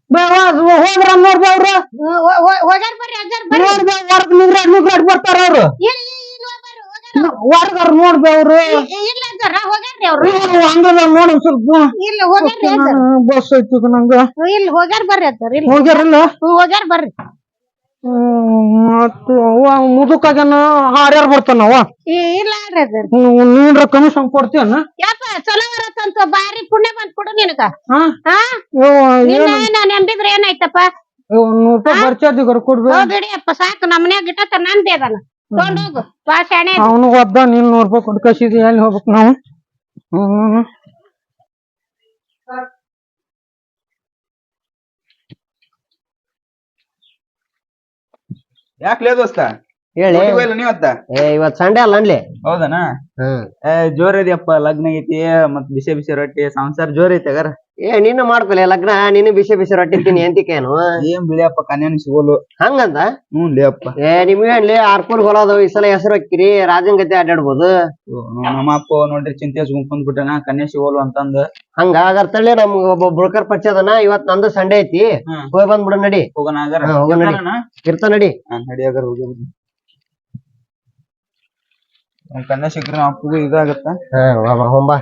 ಹೋದ್ರ ನೋಡ್ಬ ಅವ್ರ ಹೋಗ್ಯಾರ ಬರ್ರಿ ಅಜ್ಜಾರ್ ಬರ್ರಿ ಹೊರಗ್ ನಿಗ್ರಾಡ್ ಬರ್ತಾರ ಅವ್ರು ಹೊರಗಾರ ನೋಡ್ಬ ಅವ್ರು ಇಲ್ಲ ಅಜ್ಜಾರ ಹೋಗ್ಯಾರ್ರಿ ಅವ್ರು ಹಂಗದ ನೋಡ ಸ್ವಲ್ಪ ಇಲ್ಲ ಹೋಗ್ಯಾರ್ರಿ ಅಜ್ಜಾರ ಬಸ್ ಐತಿ ನಂಗ ಇಲ್ಲ ಹೋಗ್ಯಾರ ಬರ್ರಿ ಅಜ್ಜಾರ ಇಲ್ಲ ಹೋಗ್ಯಾರಲ್ಲ ಹೋಗ್ಯಾರ ಬರ್ರಿ ಮತ್ತ ಮುದುಕಾಗನ ಹಾರ್ಯಾರ ಬರ್ತಾನವ ಇಲ್ಲ ಆಡ್ರಿ ಅಜ್ಜಾರ ನೀನ್ರ ಕಮಿಷನ್ ಕೊಡ್ತೀಯನ ಯಪ್ಪ ಚಲೋ ಬರತ್ತಂತ ಬಾರಿ ಪುಣ್ಯ ಬಂದ್ ಕೊಡು ನಿನಗ ನೆಂಬಿದ್ರೆ ಏನಾಯ್ತಪ್ಪ ಬರ್ಚಾದಿಗರ ಕೊಡ್ಬೇಕು ಬಿಡಿಯಪ್ಪ ಸಾಕು ನಮ್ಮ ಮನ್ಯಾಗ ಗಿಟ್ಟ ನಂದೇ ಅದನ್ನ ತಗೊಂಡೋಗು ಬಾ ಶಾಣೆ ಅವನು ಒದ್ದ ನೀನ್ ನೋಡ್ಬೇಕು ಕೊಡ್ ಕಸಿದಿ ಎಲ್ಲಿ ಹೋಗ್ಬೇಕು ನಾವು ಯಾಕ್ಲೇ ದೋಸ್ತ ಹೇಳಿ ನೀವತ್ತ ಇವತ್ ಸಂಡೆ ಅಲ್ಲ ಅನ್ಲಿ ಹೌದನಾ ಜೋರ್ ಇದೆಯಪ್ಪ ಲಗ್ನ ಐತಿ ಮತ್ ಬಿಸಿ ಬಿಸಿ ರೊಟ್ಟಿ ಸಂಸಾರ ಜೋರ್ ಐತಿ ಅಗಾರ ನೀನು ಮಾಡ್ಕೊಲೆ ಲಗ್ನ ನೀನು ಬಿಸಿ ಬಿಸಿ ರೊಟ್ಟಿ ತಿನ್ನಿ ಎಂತಿಕೇನು ಏನ್ ಬಿಳಿಯಪ್ಪ ಕನ್ಯಾನ ಸಿಗೋಲು ಹಂಗಂತ ಲೇಪ್ಪ ನಿಮ್ಗೆ ಹೇಳಿ ಆರ್ಪೂರ್ ಹೊಲದು ಈ ಸಲ ಹೆಸರು ಹಾಕಿರಿ ರಾಜನ್ ಗತಿ ಅಡ್ಡಾಡ್ಬೋದು ನಮ್ಮ ಅಪ್ಪ ನೋಡ್ರಿ ಚಿಂತೆ ಗುಂಪಂದ್ ಬಿಟ್ಟನ ಕನ್ಯಾ ಸಿಗೋಲು ಅಂತಂದ ಹಂಗ ಆಗರ್ತಳ್ಳಿ ನಮ್ಗ ಒಬ್ಬ ಬ್ರೋಕರ್ ಪರಿಚಯದನ ಇವತ್ ನಂದು ಸಂಡೆ ಐತಿ ಹೋಗಿ ಬಂದ್ಬಿಡು ನಡಿ ಹೋಗೋಣ ಅಗಾರ ಇರ್ತ ನಡಿ ನಡಿ ಅಗಾರ ಹೋಗಿ ಕನ್ಯಾ ಸಿಕ್ಕ್ರೆ ಅಪ್ಪಗೂ ಇದಾಗತ್ತ ಹೋಂಬಾ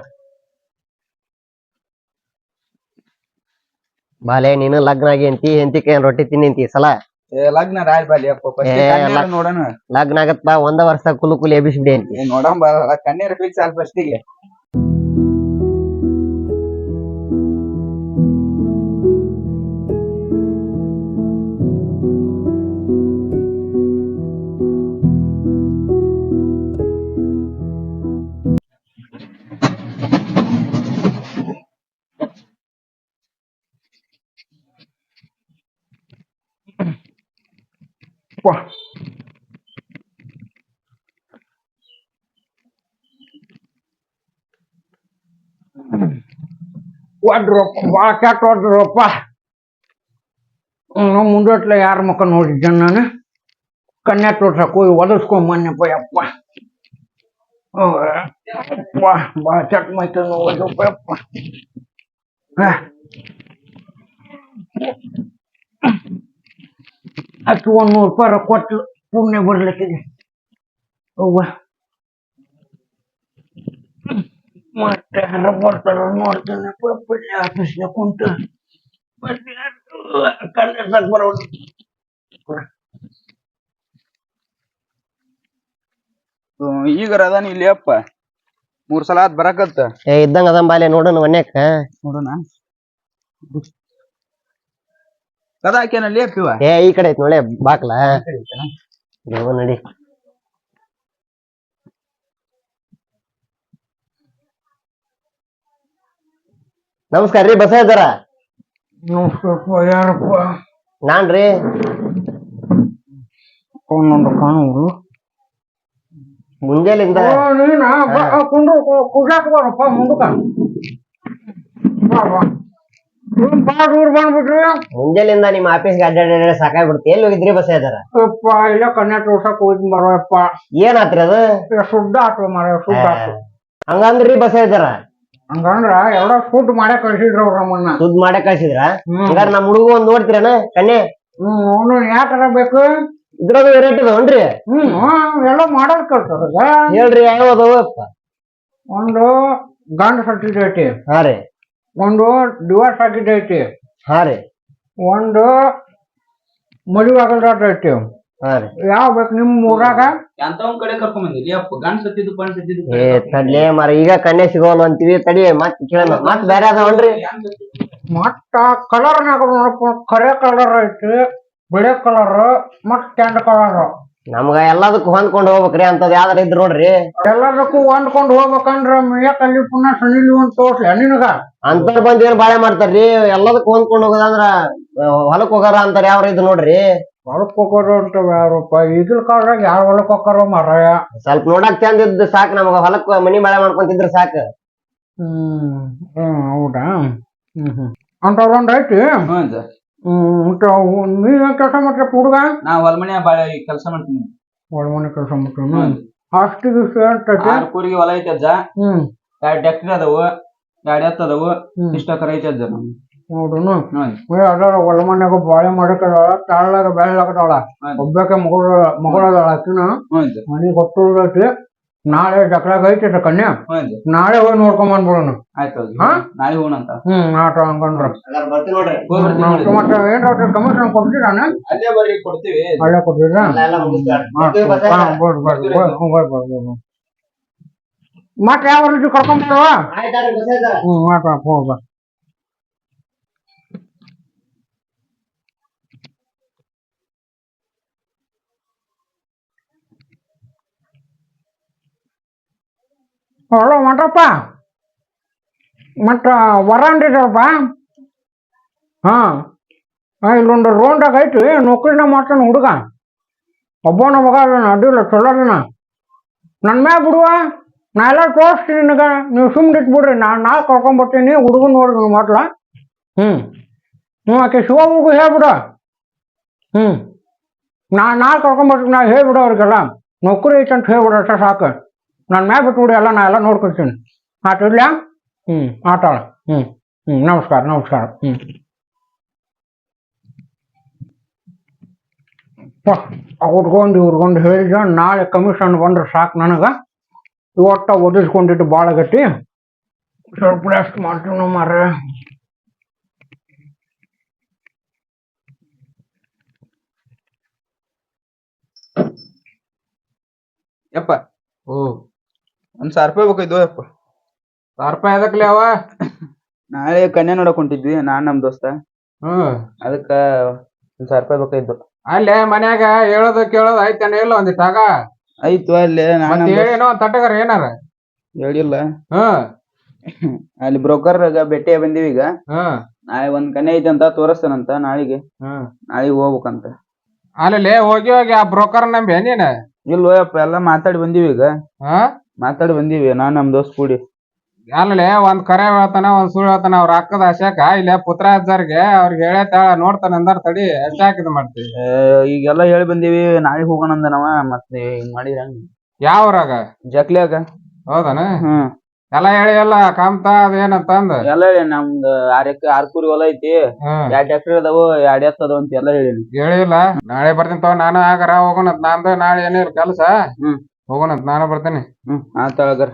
ಬಾಲೆ ನೀನು ಲಗ್ನ ಆಗಿ ಎಂತಿಕೆ ರೊಟ್ಟಿ ತಿನ್ನಿ ಅಂತಿ ಸಲ ಲಗ್ನ ರಾಯ್ ಬಾಲಿ ಅಪ್ಪ ನೋಡೋಣ ಲಗ್ನ ಆಗತ್ ಬಾ ಒಂದ ವರ್ಷ ಕುಲು ಕುಲಿ ಎಬಿಸ್ಬಿಡಿ ಅಂತಿ ನೋಡಂಬ ಕನ್ಯಾರ ಫಿಕ್ಸ್ ಆಲ್ ಫಸ್ಟಿಗೆ ಒಡ್ರಪ್ಪ ಬಾಳ ಕೆಟ್ಟ ಹೊಡ್ರಪ್ಪ ಮುಂದಟ್ಲ ಯಾರ ಮಕ್ಕ ನೋಡಿದ್ದೆ ನಾನು ಕನ್ಯಾ ತೋರ್ಸಕ್ ಹೋಗಿ ಒದಸ್ಕೊಂಡ್ ಮನ್ಯಪ್ಪ ಯಪ್ಪ ಬಾಳ ಕೆಟ್ಟ ಮೈತ ನೋಡಪ್ಪ ಯಪ್ಪ ಅಷ್ಟು 100 ರೂಪಾಯಿ ಕೊಟ್ಟು ಪುಣ್ಯ ಬರ್ಲಿಕ್ಕಿದೆ ಅವ್ವ ಮತ್ತೆ ಬರ್ತಾರ ನೋಡ್ತಾನೆ ಆಫೀಸ್ನ ಕುಂತು ಕಲ್ಯಾಸಕ್ ಬರೋದು ಈಗ ಅದಾನ ಇಲ್ಲಿ ಅಪ್ಪ 3 ಸಲ ಆದ್ ಬರಕತ್ತ ಇದ್ದಂಗ ಅದಂ ಬಾಲೆ ನೋಡೋಣ ಮನ್ಯಾಕ ನೋಡೋಣ ಕದ ಹಾಕ್ಯಾನಲ್ಲಿ ಅಪ್ಪಿವ ಈ ಕಡೆ ಐತ್ ನೋಳೆ ಬಾಕ್ಲಾ ನಡಿ ನಮಸ್ಕಾರ ರೀ ಬಸ ಇದ್ದಾರ ಯಾರಪ್ಪ ನಾನ್ರಿ ಒಂದೊಂದು ಕಾಣುವುದು ಮುಂಜಾಲಿಂದ ಕುಡ್ಲಾಕ ಬರಪ್ಪ ಮುಂದಕ್ಕ ಮುಂಜಾಲಿಂದ ನಿಮ್ಮ ಆಫೀಸ್ಗೆ ಅಡ್ಡಾಡ ಸಾಕಾಗ್ಬಿಡ್ತಿ ಎಲ್ಲಿ ಹೋಗಿದ್ರಿ ಬಸ ಇದ್ದಾರ ಇಲ್ಲ ಕನ್ಯಾ ತೋರ್ಸಕ್ ಹೋಗಿ ಬರೋಯಪ್ಪ ಏನಾತ್ರಿ ಅದು ಸುದ್ದ ಆತು ಮರ ಸುದ್ದ ಆತು ಹಂಗಂದ್ರಿ ಬಸ ಇದ್ದಾರ ಹಂಗಂದ್ರ ಎಲ್ಲ ಸುಡ್ ಮಾಡೇ ಕಳ್ಸಿದ್ರ ಅವ್ರ ನಮ್ಮನ್ನ ಸುದ್ ಮಾಡೇ ಕಳ್ಸಿದ್ರ ಹಂಗಾರ ನಮ್ ಹುಡುಗ ಒಂದ್ ನೋಡ್ತೀರನ ಕನ್ಯೆ ಅವನು ಯಾಕರ ಬೇಕು ಇದ್ರಾಗ ವೆರೈಟಿ ಅದಾವನ್ರಿ ಎಲ್ಲ ಮಾಡೋದ್ ಕಳ್ಸದ ಹೇಳ್ರಿ ಯಾವ ಅದಾವಪ್ಪ ಒಂದು ಗಂಡ ಸತ್ತಿದೈತಿ ಹಾ ರೀ ಒಂದು ಡಿವೋರ್ಸ್ ಆಗಿದ್ದೈತಿ ಹಾ ರೀ ಒಂದು ಮದುವೆ ಆಗಲ್ದೈತಿ ಹಾ ರೀ ಯಾವ ಬೇಕು ನಿಮ್ ಊರಾಗ ಎಂತವ್ ಕಡೆ ಕರ್ಕೊಂಡ್ ಬಂದಿಲ್ಲ ಅಪ್ಪ ಗಂಡ ಸತ್ತಿದ್ದು ಪಣ್ ಸತ್ತಿದ್ದು ತಡ್ಲೆ ಮರ ಈಗ ಕನ್ಯೆ ಸಿಗೋಲ್ಲ ಅಂತೀವಿ ತಡಿ ಮತ್ ಕೇಳೋಣ ಮತ್ ಬೇರೆ ಅದಾವನ್ರಿ ಮತ್ತ ಕಲರ್ನಾಗ ನೋಡಪ್ಪ ಕರೆ ಕಲರ್ ಐತಿ ಬಿಳೆ ಕಲರ್ ಮತ್ ಕೆಂಡ ಕಲರ್ ನಮ್ಗ ಎಲ್ಲದಕ್ಕೂ ಹೊಂದ್ಕೊಂಡ್ ಹೋಗ್ಬೇಕ್ರಿ ಅಂತದ್ ಯಾವ್ದಾರ ಇದ್ರ ನೋಡ್ರಿ ಎಲ್ಲದಕ್ಕೂ ಹೊಂದ್ಕೊಂಡ್ ಹೋಗ್ಬೇಕಂದ್ರ ಮೇಕಲ್ಲಿ ಪುನಃ ಸನಿಲಿ ಒಂದ್ ತೋರ್ಸ್ಲ ನಿನಗ ಅಂತವ್ರ ಬಂದ್ ಏನ್ ಬಾಳೆ ಮಾಡ್ತಾರ್ರಿ ಎಲ್ಲದಕ್ಕೂ ಹೊಂದ್ಕೊಂಡ್ ಹೋಗೋದಂದ್ರ ಹೊಲಕ್ ಹೋಗಾರ ಅಂತಾರ ಯಾವ್ರ ಇದ್ ನೋಡ್ರಿ ಹೊಲಕ್ ಹೋಗೋರು ಅಂತ ಯಾರಪ್ಪ ಈಗಿನ ಕಾಲದಾಗ ಯಾರ ಹೊಲಕ್ ಹೋಗಾರ ಮಾರಾಯ ಸ್ವಲ್ಪ ನೋಡಕ್ ಚಂದ ಇದ್ ಸಾಕ್ ನಮಗ ಹೊಲಕ್ ಮನಿ ಬಾಳೆ ಮಾಡ್ಕೊಂತಿದ್ರ ಸಾಕ್ ಹೌದಾ ಅಂತವ್ರೊಂದ್ ಐತಿ ನೀವೇನ್ ಕೆಲಸ ಮಾಡ್ತೀರಪ್ಪ ಹುಡುಗ ನಾ ಹೊಲ್ಮನೆ ಬಾಳೆ ಕೆಲಸ ಮಾಡ್ತೀನಿ ಹೊಲ್ಮನೆ ಕೆಲಸ ಮಾಡ್ತೀನಿ ಅಷ್ಟು ದಿವಸ ಅಂತೈತಿ ಕೂರಿಗೆ ಹೊಲ ಐತಿ ಅಜ್ಜ 2 ಟ್ರ್ಯಾಕ್ಟರ್ ಅದಾವು 2 ಎತ್ತು ಅದಾವು ಇಷ್ಟ ಕರ ಐತಿ ಅಜ್ಜ ನೋಡ್ರುನು ಹ್ಞೂ ಅದಾಳ ಹೊಲ ಮನ್ಯಾಗ ಬಾಳೆ ಮಾಡಕದಾಳ ತಾಳಾಗ ಬೆಳ್ಳಾಗದಾಳ ಒಬ್ಬಾಕೆ ಮಗಳದಾಳ ಆಕಿನ ಹ್ಞೂ ಮನಿಗ್ ಹೊಟ್ಟೈತಿ ನಾಳೆ ಜಕ್ರಾಗ ಐತಿ ಕನ್ಯಾ ಹ್ಞೂ ನಾಳೆ ಹೋಗಿ ನೋಡ್ಕೊಂಡ್ ಬಂದ್ಬಿಡೋಣ ಆಯ್ತು ಹಾ? ನಾಳೆ ಹೋಗೋಣಂತ ಆಟ ಹಂಗಂದ್ರ ಬರ್ತೀವಿ ನೋಡ್ರಿ ಮತ್ತೆ ಏನ್ ಕಮಿಷನ್ ಕೊಡ್ತೀರ ಅಲ್ಲೇ ಬರ್ರಿ ಕೊಡ್ತೀವಿ ಅಲ್ಲೇ ಕೊಡ್ತೀರಾ ಎಲ್ಲ ಮುಗಿಸ್ತಾರೆ ಮತ್ತೆ ಯಾವ ರೀತಿ ಕರ್ಕೊಂಡ್ ಬರುವ ಆಯ್ತಾಡ್ರಿ ಬಸ್ಸಾಯ್ತಾರ ಮಾತಾ ಹೋಗ ಹಲೋ ಮಂಟಪ್ಪ ಮತ್ತ ವರ ಅಂದಿದ್ದಪ್ಪ ಹಾ ಇಲ್ಲೊಂದು ರೋಡ್ದಾಗ ಐತಿ ನೌಕರಿನ ಮಾಡ್ತಾನ ಹುಡುಗ ಒಬ್ಬನ ಮಗ ಅಡ್ಡಿಲ್ಲ ಚಲೋ ಅದಿನ ನನ್ನ ಮ್ಯಾಗ ಬಿಡುವ ನಾ ಎಲ್ಲ ತೋರಿಸ್ತೀನಿ ನಿನಗ ನೀವು ಸುಮ್ಮನೆ ಇಟ್ಬಿಡ್ರಿ ನಾ ಕರ್ಕೊಂಬರ್ತೀನಿ ಹುಡುಗನ್ ನೋಡ್ರಿ ನೀವು ಮೊದ್ಲ ಆಕೆ ಶಿವಮೊಗ್ಗ ಹೇಳ್ಬಿಡು ನಾ ಕರ್ಕೊಂಬರ್ತೀನಿ ನಾ ಹೇಳ್ಬಿಡು ಅವ್ರಿಗೆಲ್ಲ ನೌಕರಿ ಐತೆ ಅಂತ ಹೇಳ್ಬಿಡು ಅಷ್ಟ ಸಾಕು ನನ್ನ ಮ್ಯಾಗ ಬಿಟ್ಬಿಡಿ ಎಲ್ಲ ನಾ ಎಲ್ಲ ನೋಡ್ಕೊಳ್ತೀನಿ ಆಟ ಇಡ್ಲ್ಯಾ ಆಟಾಳ ನಮಸ್ಕಾರ ನಮಸ್ಕಾರ ಹುಡ್ಕೊಂಡು ಹೇಳಿದ ನಾಳೆ ಕಮಿಷನ್ ಬಂದ್ರೆ ಸಾಕು ನನಗ ಇವತ್ತ ಒದಿಸ್ಕೊಂಡಿಟ್ಟು ಭಾಳ ಗಟ್ಟಿ ಸ್ವಲ್ಪ ರೆಸ್ಟ್ ಮಾಡ್ತೀವಿ ಮಾರ ಯಪ್ಪ ಒಂದ್ 1000 ರೂಪಾಯಿ ಬೇಕಾಯ್ತು ಯಪ್ಪ 1000 ರೂಪಾಯಿ ಅದಕ್ಲೆ ಅವ ನಾಳೆ ಕನ್ಯಾ ನೋಡಕ್ ಹೊಂಟಿದ್ವಿ ನಾನ್ ನಮ್ ದೋಸ್ತ ಅದಕ್ಕ ಒಂದ್ 1000 ರೂಪಾಯಿ ಬೇಕಾಯ್ತು ಅಲ್ಲೇ ಮನ್ಯಾಗ ಹೇಳೋದು ಕೇಳೋದು ಆಯ್ತಾನೆ ಇಲ್ಲ ಒಂದಿಟ್ಟಾಗ ಆಯ್ತು ಅಲ್ಲೇ ನಾನ್ ಏನೋ ಒಂದ್ ತಟ್ಟಗಾರ ಏನಾರ ಹೇಳಿಲ್ಲ ಅಲ್ಲಿ ಬ್ರೋಕರ್ ಭೇಟಿ ಬಂದಿವಿ ಈಗ ನಾಳೆ ಒಂದ್ ಕನ್ಯಾ ಐತಿ ಅಂತ ತೋರಿಸ್ತಾನಂತ ನಾಳೆಗೆ ಹೋಗ್ಬೇಕಂತ ಅಲ್ಲೇ ಹೋಗಿ ಹೋಗಿ ಆ ಬ್ರೋಕರ್ ನಂಬಿ ನೀನ್ ಇಲ್ವಪ್ಪ ಎಲ್ಲಾ ಮಾತಾಡಿ ಬಂದಿವಿ ಈಗ ಮಾತಾಡಿ ಬಂದಿವಿ ನಾನ್ ನಮ್ ದೋಸ್ತ್ ಕೂಡಿ ಅಲ್ಲೇ ಒಂದ್ ಕರೆ ಹೇಳ್ತಾನ ಒಂದ್ ಸುಳ್ಳು ಹೇಳ್ತಾನ ಅವ್ರ ಅಕ್ಕದ ಅಶಾಕ ಇಲ್ಲೇ ಪುತ್ರ ಅಜ್ಜಾರ್ಗೆ ಅವ್ರಿಗೆ ಹೇಳೇತ ನೋಡ್ತಾನ ಅಂದಾರ ತಡಿ ಅಶಾಕ್ ಇದು ಮಾಡ್ತೀವಿ ಈಗೆಲ್ಲಾ ಹೇಳಿ ಬಂದಿವಿ ನಾಳೆ ಹೋಗೋಣ ಅಂದ ನಾವ ಮತ್ತೆ ಹಿಂಗ್ ಮಾಡಿದ್ರ ಯಾವ್ರಾಗ ಜಕ್ಲಿಯಾಗ ಹೌದಾನ ಎಲ್ಲಾ ಹೇಳಿ ಎಲ್ಲ ಕಾಮ್ತ ಅದೇನಂತ ಅಂದ ಎಲ್ಲ ನಮ್ದು 6 ಕೂರಿ ಹೊಲ ಐತಿ 2 ಎಕರೆ ಅದಾವು 2 ಎತ್ತು ಅದಾವ ಅಂತ ಎಲ್ಲ ಹೇಳಿಲ್ಲ ನಾಳೆ ಬರ್ತೀನಿ ತಗೋ ನಾನು ಆಗರ ಹೋಗೋಣ ನಂದು ನಾಳೆ ಏನಿಲ್ಲ ಕೆಲಸ ಹೋಗೋಣ ನಾನು ಬರ್ತೇನೆ ಆತಳಗರ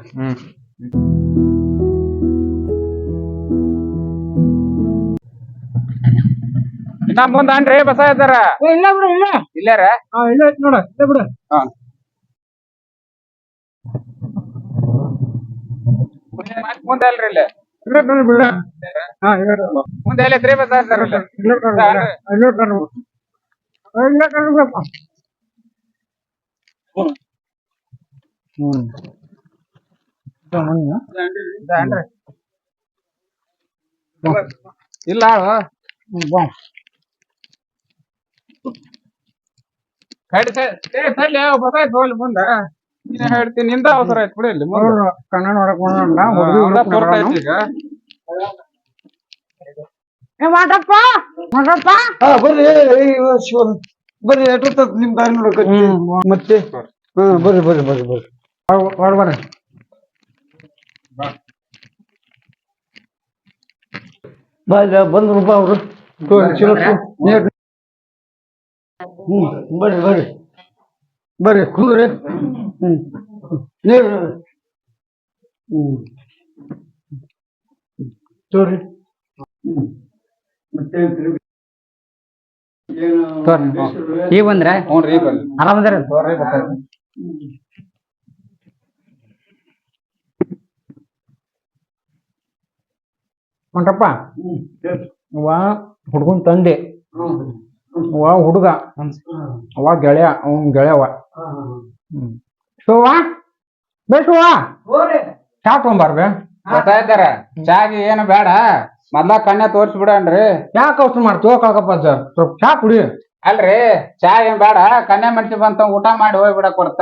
ಇನ್ನ ಮುಂದ ಅನ್ರಿ ಬಸ ಇದ್ದಾರ ಇಲ್ಲ ಬಿಡು ಇಲ್ಲ ಇಲ್ಲಾರ ಇಲ್ಲ ಐತಿ ನೋಡ ಇಲ್ಲ ಬಿಡು ಮುಂದೆ ಅಲ್ರಿ ಇಲ್ಲ ಮುಂದೆ ಎಲ್ಲೈತ್ರಿ ಬಸ ಇದ್ದಾರ ಇಲ್ಲ ಬಸಾಯ್ತು ಮುಂದ ಹೇಳ್ತೀನಿ ನಿಂದ ಅವಸರ ಆಯ್ತು ಬಿಡಿ ಇಲ್ಲಿ ಕನ್ನಡ ನೋಡಕ್ ಈಗ ಮಾಡಪ್ಪ ಮಾಡಪ್ಪ ಬರ್ರಿ ಬರ್ರಿ ಎಷ್ಟೊತ್ತ ನಿಮ್ ದಾರಿ ನೋಡಕ ಮತ್ತೆ ಬರ್ರಿ ಬರ್ರಿ ಬರ್ರಿ ಬರ್ರಿ ಬರ್ರಿ ಬಂದ್ರಪ್ಪ ಅವ್ರು ಬರ್ರಿ ಬರ್ರಿ ಬರ್ರಿ ಕೂದ್ರಿ ನೀರು ತೋರಿ ಮತ್ತೆ ಈಗ ಬಂದ್ರೆ ಆರಾಮದಾರ ಹೊಂಟಪ್ಪ ಹುಡ್ಗನ್ ತಂದೆ ಹುಡುಗ ಅವ ಗೆಳೆಯ ಅವನ್ ಗೆಳೆಯವ ಶಿವ ಬೇಸುವ ಚಾ ತಗೊಂಬಾರ್ಬೆ ಗೊತ್ತಾಯ್ತಾರ ಚಾಗಿ ಏನು ಬೇಡ ಮೊದ್ಲ ಕನ್ಯಾ ತೋರ್ಸ್ಬಿಡನ್ರಿ ಯಾಕೆ ಅವಸರ ಮಾಡ್ತೀವ ಕಳ್ಕಪ್ಪ ಸ್ವಲ್ಪ ಚಾ ಕುಡಿ ಅಲ್ರಿ ಚಾ ಏನ್ ಬೇಡ ಕನ್ಯಾ ಮನ್ಸಿ ಬಂತ ಊಟ ಮಾಡಿ ಹೋಗ್ಬಿಡಕ್ ಕೊಡ್ತ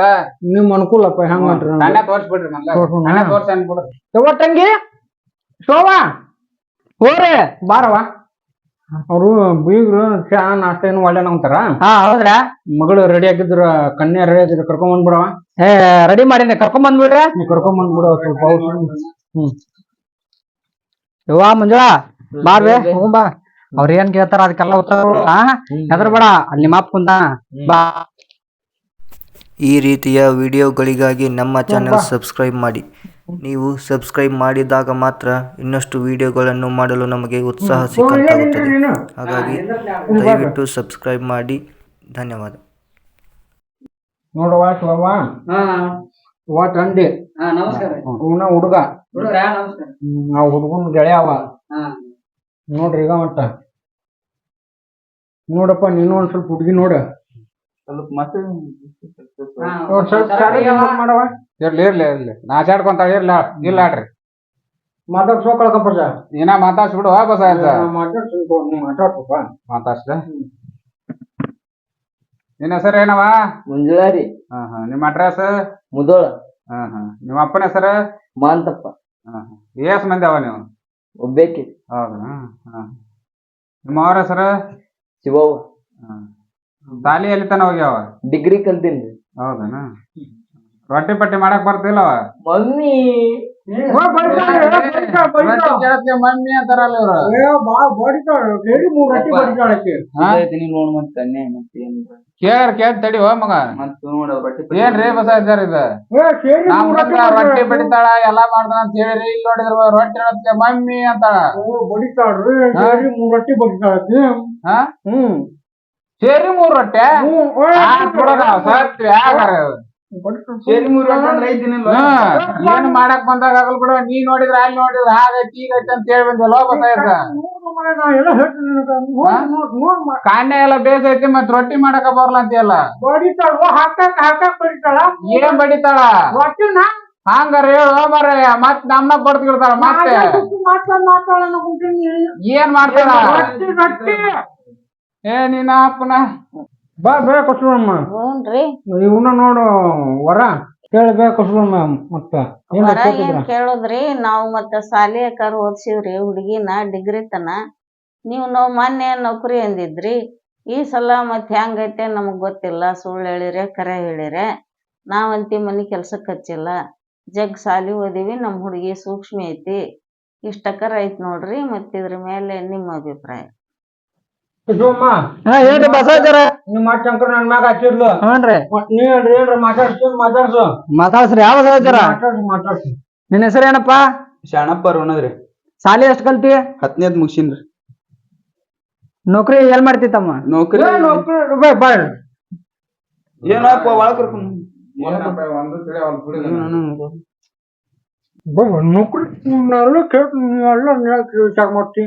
ನಿಮ್ ಅನುಕೂಲಪ್ಪ ಹೆಂಗ್ ಮಾಡ್ರಿ ಕನ್ಯಾ ತೋರ್ಸ್ಬಿಡ್ರಿ ಕನ್ಯಾ ತೋರ್ಸಿ ಅನ್ಬಿಡ್ರಿ ತಂಗಿ ಶೋಭಾ ಹೋರಿ ಬಾರವ ಅವರು ಬೀಗ್ರು ಚಾ ನಾಷ್ಟ ಏನು ಒಳ್ಳೆ ಅಂತಾರ ಹೌದ್ರಾ ಮಗಳು ರೆಡಿ ಆಗಿದ್ರ ಕನ್ಯಾ ರೆಡಿ ಆಗಿದ್ರ ಕರ್ಕೊಂಡ್ ಬಂದ್ಬಿಡವ ರೆಡಿ ಮಾಡಿದ್ದೆ ಕರ್ಕೊಂಡ್ ಬಂದ್ಬಿಡ್ರಿ ಕರ್ಕೊಂಡ್ ಬಂದ್ಬಿಡವ ಸ್ವಲ್ಪ ಯವ್ವ ಮಂಜುಳಾ ಬಾರ್ಬೆ ಹೋಗುಂಬಾ ಅವ್ರ ಏನ್ ಕೇಳ್ತಾರ ಅದಕ್ಕೆಲ್ಲ ಉತ್ತರ ಹೆದರ್ಬೇಡ ಅಲ್ಲಿ ನಿಮ್ಮ ಅಪ್ಪ ಕುಂತಾನ ಬಾ. ಈ ರೀತಿಯ ವಿಡಿಯೋಗಳಿಗಾಗಿ ನಮ್ಮ ಚಾನೆಲ್ ಸಬ್ಸ್ಕ್ರೈಬ್ ಮಾಡಿ. ನೀವು ಸಬ್ಸ್ಕ್ರೈಬ್ ಮಾಡಿದಾಗ ಮಾತ್ರ ಇನ್ನಷ್ಟು ವಿಡಿಯೋಗಳನ್ನು ಮಾಡಲು ನಮಗೆ ಉತ್ಸಾಹ ಸಿಕ್ಕಂತಾಗುತ್ತದೆ. ಹಾಗಾಗಿ ದಯವಿಟ್ಟು ಸಬ್ಸ್ಕ್ರೈಬ್ ಮಾಡಿ. ಧನ್ಯವಾದ. ನೋಡುವ ಶಿವಮ್ಮ ತಂದೆ ಅವನ ಹುಡುಗ ನಾವು ಹುಡುಗನ ಗೆಳೆಯವ ನೋಡ್ರಿ ಈಗ ಮತ್ತ ನೋಡಪ್ಪ ನೀನು ಒಂದ್ ಸ್ವಲ್ಪ ಹುಡುಗಿ ನೋಡ ಮಾಡವ ಇರ್ಲಿ ನಾಚಾಡ್ಕೊಂತ ಇಲ್ಲ ಆಡ್ರಿ ಮಾತಾಡ್ಸೋ ಕಳ್ಕೊಂಬ ಏನ ಮಾತಾಡ್ಸ್ಬಿಡು ಬಸ ಮಾತಾಡ್ಸ್ಲ ನಿನ್ನ ಹೆಸರು ಏನವ? ಮುಂಜಾರಿ ನಿಮ್ಮ ಅಡ್ರೆಸ್ ಮುದೋಳ. ನಿಮ್ಮ ಅಪ್ಪನ ಹೆಸರು ಮಾಂತಪ್ಪ. ಎಸ್ ಮಂದಿ ಅವ ನೀವು? ಒಬ್ಬೇಕಿ. ಹೌದಾ? ನಿಮ್ಮ ಅವ್ರ ಹೆಸರು ಶಿವವ್ವ. ಸಾಲಿ ಎಲ್ಲಿ ತನ ಹೋಗ್ಯಾವ? ಡಿಗ್ರಿ ಕಲ್ತೀನಿ. ಹೌದಾ? ರೊಟ್ಟಿ ಪಟ್ಟಿ ಮಾಡಕ್ ಬರ್ತಿಲ್ಲವ? ಮಮ್ಮಿ ಮಮ್ಮಿ ಅಂತಾರಲ್ಲ ಕೇಳ ತಡಿ ಹೋ ಮಗ. ಏನ್ರಿ ಬಸ ಇದ್ದಾರ ಇದ ರೊಟ್ಟಿ ಬಡಿತಾಳ ಎಲ್ಲಾ ಮಾಡ್ತಾಳ ಅಂತ ಹೇಳಿರಿ. ಇಲ್ಲಿ ನೋಡಿದ್ರ ರೊಟ್ಟಿ ಹೇಳತ್ತೆ ಮಮ್ಮಿ ಅಂತಾಳ. ರೊಟ್ಟಿ ಬಡಿತಾಳ. ಸೇರಿ 3 ರೊಟ್ಟೆ ಏನ್ ಮಾಡಕ್ ಬಂದಾಗ ಆಗಲ್ ಬಿಡ. ನೀ ನೋಡಿದ್ರ ಅಲ್ಲಿ ನೋಡಿದ್ರ ಹಾಗೈತಿ ಈಗೈತಿ ಅಂತ ಹೇಳಿ ಬಂದಲ್ಲ ಕಾನ್ಯ ಎಲ್ಲ ಬೇಸೈತಿ ಮತ್ ರೊಟ್ಟಿ ಮಾಡಕ ಬರ್ಲ ಅಂತೀಯಲ್ಲ. ಏನ್ ಬಡಿತಾಳ ಹಂಗಾರ ಹೇಳು ಮರ ಮತ್ ನಮ್ನ ಬಡ್ತಿರ್ತಾಳ. ಮತ್ತೆ ಏನ್ ಮಾಡ್ತಾಳ? ನೀನ ಅಪ್ಪನ ಬಾ ಬೇಕಮ್ಮ ಇವನ್ನ ನೋಡು ವರ ಕೇಳ್ಬೇಕು ಮತ್ತ ಏನ್ ಕೇಳುದ್ರಿ ನಾವ್ ಮತ್ತ ಸಾಲಿ ಅಕ್ಕಾರ ಓದ್ಸಿವ್ರಿ ಹುಡ್ಗಿನ ಡಿಗ್ರಿ ತನ. ನಾವ್ ಮೊನ್ನೆ ನೌಕರಿ ಅಂದಿದ್ರಿ. ಈ ಸಲ ಮತ್ ಹೆಂಗೈತೆ ನಮಗ್ ಗೊತ್ತಿಲ್ಲ. ಸುಳ್ಳು ಹೇಳಿರೆ ಕರೆ ಹೇಳಿರೆ ನಾವಂತಿ ಮನಿ ಕೆಲ್ಸಕ್ ಹಚ್ಚಿಲ್ಲ. ಜಗ್ ಸಾಲಿ ಓದಿವಿ. ನಮ್ ಹುಡ್ಗಿ ಸೂಕ್ಷ್ಮ ಐತಿ. ಇಷ್ಟಕ್ಕರ ಐತ್ ನೋಡ್ರಿ. ಮತ್ ಇದ್ರ ಮೇಲೆ ನಿಮ್ಮ ಅಭಿಪ್ರಾಯ? ಹೇಳ್ರಿ ಬಸವಜ್ಜರ ನಿಮ್ಮ ಶಂಕರ್ ನನ್ ಮ್ಯಾಗ ಹಚ್ಚಿರ್ಲು. ಹ್ಞೂನ್ರಿ ಹೇಳ್ರಿ ಮಾತಾಡ್ಸ್ರಿ. ಯಾವ ಬಸವಜ್ಜರ? ನಿನ್ನ ಹೆಸರು ಏನಪ್ಪಾ? ಶಾಣಪ್ಪ ಅನ್ನೋದ್ರಿ. ಸಾಲಿ ಎಷ್ಟ್ ಕಲ್ತಿ? 10ನೇದ್ ಮುಗಿಸಿನ್ರಿ. ನೌಕರಿ ಎಲ್ ಮಾಡ್ತಿತ್ತಮ್ಮ? ನೌಕರಿ ಏನಪ್ಪ ಒಳ ಕರ್ಕೊಂಡು ವಿಚಾರ ಮಾಡ್ತಿ.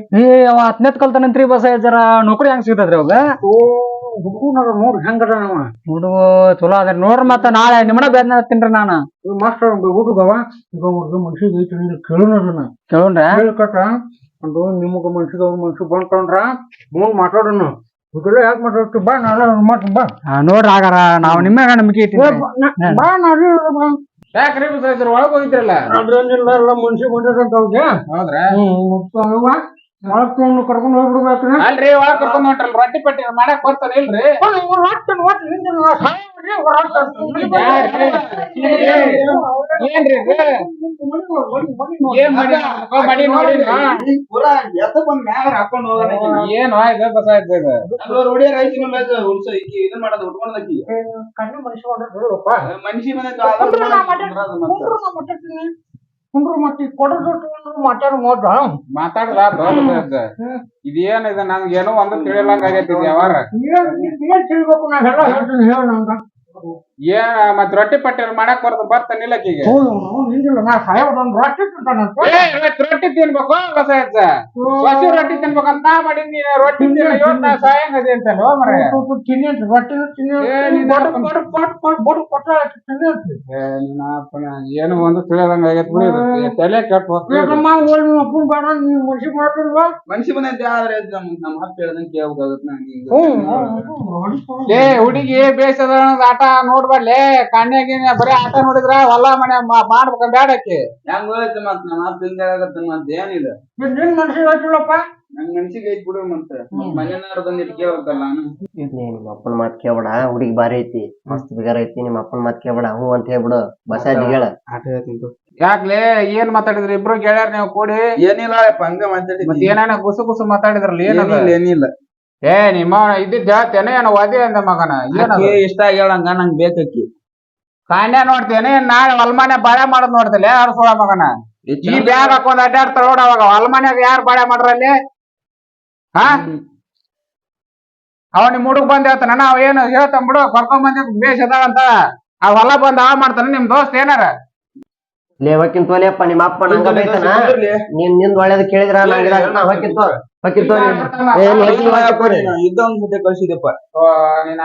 10ನೇದ್ ಕಲ್ತಾನಂತ್ರಿ ಬಸವಜ್ಜರ. ನೌಕರಿ ಹೆಂಗ್ ಸಿಗ್ತದ್ರಿ ಅವಾಗ? ನೋಡ್ರಿ ಹೆಂಗದ ಹುಡುಗ ಚಲೋ ಅದ್ರಿ ನೋಡ್ರಿ. ಮತ್ತ ನಾಳೆ ನಿಮ್ಮನ ಬೇದ್ನ ತಿನ್ರಿ ನಾನು ಮಾಸ್ಟರ್ ಹುಡುಗವ ಈಗ ಹುಡುಗ ಮನ್ಸಿಗೆ ಕೇಳೋಣ ಹೇಳ್ಕಟ ಒಂದು ನಿಮಗ ಮನ್ಸಿಗೆ ಅವ್ರ ಮನ್ಸಿಗೆ ಬಂದ್ಕೊಂಡ್ರ ಮುಂದ್ ಮಾತಾಡೋಣ. ಹುಡುಗರು ಯಾಕೆ ಮಾತಾಡ್ತಿ ಬಾ ನಾಳೆ ಮಾಡ್ತೀನಿ ಬಾ. ನೋಡ್ರಿ ಆಗಾರ ನಾವ್ ನಿಮ್ಮ್ಯಾಗ ನಂಬಿಕೆ ಇಟ್ಟಿವಿ. ಬಾ ನಾಳೆ ಯಾಕ್ರಿ ಒಳಗ್ ಹೋಗಿದ್ರಲ್ಲ? ಅದ್ರೇನಿಲ್ಲ ಎಲ್ಲ ಮನ್ಸಿಗೆ ಬಂದಿರಂತ ಅವ್ರಿಗೆ. ಹೌದ್ರಾ? ಒಳಗ್ ತಗೊಂಡು ಕರ್ಕೊಂಡು ಹೋಗ್ಬಿಡ್ಬೇಕ್ರಿ. ಅಲ್ರಿ ಒಳಗ್ ಕರ್ಕೊಂಡ್ ಹೊಂಟ್ರಲ್ ರೊಟ್ಟಿ ಪಟ್ಟಿ ಮಾಡಕ್ ಬರ್ತಾನೆ ಇಲ್ರಿ? ಏನ್ರಿ ಏನ್ ಮಾಡಿ ನೋಡಿ ಹಾಕೊಂಡು ಏನ್ ಬಸ ಮನುಷ್ಯ ಕುಂಡ್ರು ಮತ್ತೆ ಮಾತಾಡ ಇದೇನ್ ಇದ ನಮ್ಗೆ ಏನೋ ಒಂದು ತಿಳಿಯಲಂಗ ಆಗೈತಿ ಯಾವಾರ ತಿಳ್ಬೇಕು. ನಾವೆಲ್ಲ ಹೇಳ್ತೀನಿ ಹೇಳ ನಂಗ ಏನ್ ಮತ್ ರೊಟ್ಟಿ ಪಟ್ಟಿ ಮಾಡಕ್ ಬರ್ತಾನೆ ಇಲ್ಲಕ್ಕೀಗ. ರೊಟ್ಟಿ ತಿನ್ಬೇಕು ಹಸಿ ರೊಟ್ಟಿ ತಿನ್ಬೇಕಂತ ಮಾಡಿ ರೊಟ್ಟಿ ಸಾಯಂಗದೆ ಅಂತಲ್ವ ಮರ ಏನು ಒಂದು ತಿಳಿಯದಂಗ ಆಗೈತಿ ಬಿಡಿ. ತಲೆ ಕೆಟ್ಟ ಅಪ್ಪನ್ ಬೇಡ ನೀವು ಮನ್ಸಿಗೆ ಮಾಡ್ತಿಲ್ವಾ? ಮನ್ಸಿ ಬಂದೈತಿ ಆದ್ರೆ ನಮ್ಮ ಹತ್ತು ಹೇಳ್ದಂಗೆ ಕೇಳ್ಬೇಕಾಗತ್ತೆ. ಹುಡುಗಿ ಬೇಸದ ಆಟ ನೋಡ್ಬಾರ್ಲೆ. ಕಣ್ಯಾಗಿನ ಬರೀ ಆಟ ನೋಡಿದ್ರ ಹೊಲ ಮನೆ ಮಾಡ್ಬೇಕ ಬೇಡಕ್ಕೆ ಹೆಂಗ್ ಹೋಯ್ತು ಮತ್ ನಮ್ಮ ಹತ್ತು ಹಿಂಗ ಆಗತ್ತೆ ಮತ್ ಏನಿಲ್ಲ. ನಿನ್ ಮನ್ಸಿಗೆ ಆಯ್ತಿಲ್ಲಪ್ಪ? ನಂಗ್ ಮನ್ಸಿಗೆ ಐತಿ ಬಿಡು. ಮತ್ತೆ ಮನೆಯವ್ರ ಬಂದಿಟ್ಟು ಕೇಳ್ಬೇಕಲ್ಲ ನಾನು. ನಿಮ್ಮ ಅಪ್ಪನ ಮಾತ್ ಕೇಳ್ಬೇಡ. ಹುಡುಗಿ ಬಾರಿ ಐತಿ, ಮಸ್ತ್ ಬಿಗಾರ ಐತಿ. ನಿಮ್ಮ ಅಪ್ಪನ ಮಾತ್ ಕೇಳ್ಬೇಡ. ಹ್ಞೂ ಅಂತ ಹೇಳ್ಬಿಡು. ಬಸಾಜ್ ಹೇಳ. ಯಾಕ್ಲೆ ಏನ್ ಮಾತಾಡಿದ್ರಿ ಇಬ್ರು ಗೆಳೆಯರ್ ನೀವು ಕೂಡಿ? ಏನಿಲ್ಲ ಹಂಗ ಮಾತಾಡಿ ಮತ್ ಏನೇನ ಗುಸು ಗುಸು ಮಾತಾಡಿದ್ರಲ್ಲ ಏನದ? ಏನಿಲ್ಲ ಏ ನಿಮ್ಮ ಇದ್ದಿದ್ ಹೇಳ್ತೇನೆ ಏನೋ ವದಿ ಅಂದ ಮಗನ ಏನದ? ಇಷ್ಟ ಆಗ್ಯಾಳಂಗ ನಂಗ್ ಬೇಕಿ ಕಾಂಡ್ಯ ನೋಡ್ತೇನೆ ನಾಳೆ ಹೊಲ್ಮನೆ ಬಾಳೆ ಮಾಡೋದ್ ನೋಡ್ತಿಲ್ಲ ಯಾರು ಸುಳ ಮಗನ ಈ ಬ್ಯಾಗ್ ಹಾಕೊಂಡ್ ಅಡ್ಡಾಡ್ತಾರ ನೋಡ ಅವಾಗ ಹೊಲ್ಮನ್ಯಾಗ ಯಾರು ಬಾಳೆ ಮಾಡ್ರಲ್ಲಿ ಹಾ ಅವ ನಿಮ್ ಹುಡುಗ ಬಂದ್ ಹೇಳ್ತಾನ ನಾವ್ ಏನು ಹೇಳ್ತಾನ ಬಿಡು ಕರ್ಕೊಂಡ್ ಬಂದಿ ಬೇಷ್ ಅದಾವ ಅಂತ ಆ ಹೊಲ ಬಂದ್ ಹಾಳು ಮಾಡ್ತಾನ ನಿಮ್ ದೋಸ್ತ್ ಏನಾರ ಹೊಕ್ಕಿನ್ ತೋಲಿಯಪ್ಪ ನಿಮ್ಮ ಅಪ್ಪ ನಂಗ ಬೈತಾನ ನಿಂದ್ ಒಳ್ಳೇದ್ ಕೇಳಿದ್ರ ಹೊಕ್ಕಿನ್ ಇದ್ದೊಂದ್ ಜೊತೆ ಕಳ್ಸಿದಪ್ಪ ನೀನ್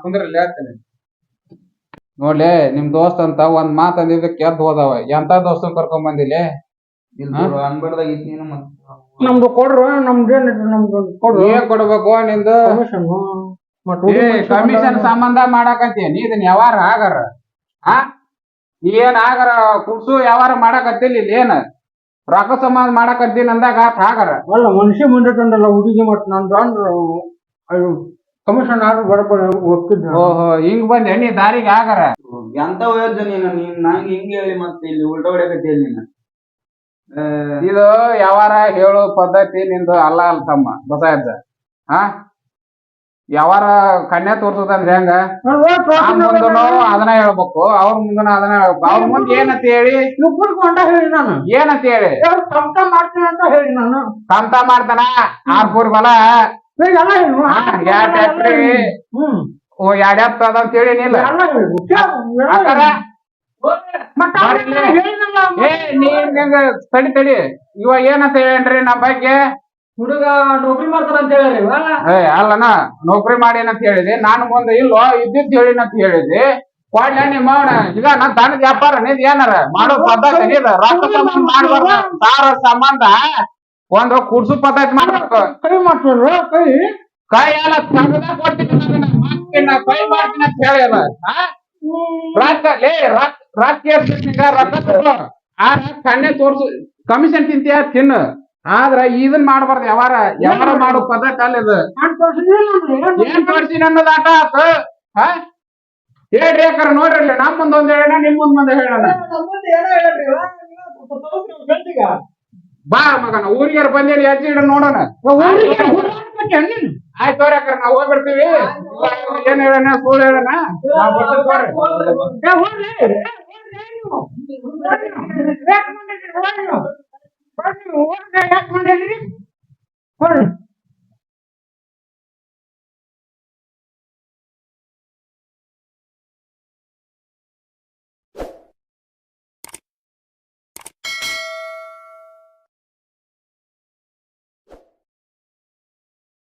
ಕುಂದ್ರಲ್ಲಿ ಹೇಳ್ತೇನೆ ನೋಡ್ಲಿ ನಿಮ್ ದೋಸ್ತ್ ಅಂತ ಒಂದ್ ಮಾತ್ ಅಂದಿದ್ದಕ್ಕೆ ಎದ್ದು ಹೋದವ ಎಂತ ದೋಸ್ತನ್ ಕರ್ಕೊಂಡ್ ಬಂದಿಲ್ಲ ಅನ್ಬಾರ್ದಾಗ ನೀನು ನಮ್ದು ಕೊಡ್ರು ನಮ್ದು ಕೊಡ್ರು ಏನ್ ಕೊಡ್ಬೇಕು ನಿಂದು ಕಮಿಷನ್ ಸಂಬಂಧ ಮಾಡಾಕತ್ತಿ ನೀ ಇದನ್ ಯಾವಾರ ಆಗಾರ ಆ ಏನ್ ಆಗಾರ ಕುಡ್ಸು ಯಾವಾರ ಮಾಡಾಕತ್ತಿಲ್ಲ ಇಲ್ಲಿ ಏನ್ ರೊಕ್ಕ ಸಂಬಂಧ ಮಾಡಾಕತ್ತೀನಿ ಅಂದಾಗ ಆಗಾರ ಅಲ್ಲ ಮನುಷ್ಯ ಮುಂದೆ ತಂದಲ್ಲ ಹುಡುಗಿ ಮತ್ ನಂದು ಕಮಿಷನ್ ಆರ್ಡರ್ ಬರಬರ ಹೋಗ್ತಿದ್ದ ಓಹೋ ಹಿಂಗ್ ಬಂದೆ ನೀ ದಾರಿಗೆ ಆಗಾರ ಎಂತ ಹೋಯ್ತು ನೀನ್ ನಂಗೆ ಹಿಂಗ್ ಹೇಳಿ ಮತ್ತೆ ಇಲ್ಲಿ ಉಲ್ಟಾ ಹೊಡ್ಯಾಕತ್ತಿ ನೀನು ಇದು ಯಾವಾರ ಹೇಳೋ ಪದ್ಧತಿ ನಿಂದು ಅಲ್ಲ ಅಲ್ಲ ತಮ್ಮ ಗೊತ್ತಾಯ್ತ ಹಾ ಯಾವಾರ ಕನ್ಯಾ ತೋರ್ಸೋದಂದ್ರೆ ಹೆಂಗ ಮುಂದನು ಅದನ್ನ ಹೇಳ್ಬೇಕು ಅವ್ರ ಮುಂದನ ಅದನ್ನ ಹೇಳ್ಬೇಕು ಅವ್ರ ಮುಂದೆ ಏನಂತ ಹೇಳಿ ಹೊಂಡ ಹೇಳಿ ನಾನು ಏನಂತ ಹೇಳಿ ತಮ್ತ ಮಾಡ್ತೀನಿ ಅಂತ ಹೇಳಿ ನಾನು ಕಂತ ಮಾಡ್ತಾನ 6 ಕೂರ್ ಹೊಲ ಎಲ್ಲ ಹೇಳಿ 2 ಟ್ಯಾಕ್ಟ್ರಿ ಎರಡ್ ಎತ್ತ ಅದಂತ ಹೇಳಿ ನೀಲ್ಲ ಎಲ್ಲ ಹೇಳಿ ಅಕ್ಕಾರ ಏ ನೀನ್ ತಡಿ ಇವ ಏನಂತ ಹೇಳೇನ್ರಿ ನಮ್ ಬಗ್ಗೆ ಹುಡುಗ ನೌಕರಿ ಮಾಡ್ತಾರ ಅಂತ ಹೇಳಿ ಏ ಅಲ್ಲನ ನೌಕರಿ ಮಾಡೇನಂತ ಹೇಳಿದೆ ನಾನು ಮುಂದೆ ಇಲ್ವೋ ಇದ್ದಿದ್ ಹೇಳಿನಂತ ಹೇಳಿದೆ ಕೊಡ್ಲ ನಿಮ್ಮ ಈಗ ನಾನ್ ತನ್ನ ವ್ಯಾಪಾರ ನಿದ್ ಏನಾರ ಮಾಡೋ ಪದ್ಧತಿ ನೀದ ರೊಕ್ಕ ಸಂಬಂಧ ಮಾಡ್ಬಾರ್ದು ಸಾರ ಸಂಬಂಧ ಒಂದು ಕುಡ್ಸು ಪದ್ಧತಿ ಮಾಡ್ಬೇಕು ಕೈ ಮಾಡ್ತಾರ ಕೈ ಎಲ್ಲ ತಗದ ಕೊಡ್ತೀನಿ ಕೈ ಮಾಡ್ತೀನಿ ಅಂತ ಹೇಳಿಲ್ಲ ರೊಕ್ಕ ರೊಕ್ಕ ಕಣ್ಣೆ ತೋರ್ಸು ಕಮಿಷನ್ ತಿಂತೀಯ ತಿನ್ನು ಆದ್ರ ಇದನ್ ಮಾಡ್ಬಾರ್ದು ಯಾವಾರ ಮಾಡೋ ಪದ್ಧತಿ ಅಲ್ಲ ಇದು ಏನ್ ತೋರ್ಸಿನ ಅನ್ನೋದು ಆಟ ಆತು ಹೇಳ್ರಿ ಯಾಕಾರ ನೋಡ್ರಿ ನಮ್ ಮುಂದ್ ಒಂದ್ ಹೇಳೋಣ ನಿಮ್ ಮುಂದ್ ಹೇಳೋಣ ಬಾ ಮಗನ ಊರಿಗಾರ ಬಂದೇಳಿ ಹೆಜ್ಜೆ ಇಡ ನೋಡೋಣ ಆಯ್ತು ತೋರಿ ಯಾಕಾರ ನಾವ್ ಹೋಗ್ಬಿಡ್ತೀವಿ ಏನ್ ಹೇಳೋಣ ಸುಳ್ಳು ಹೇಳೋಣ ನಾವ್ ಬರ್ತೀವಿ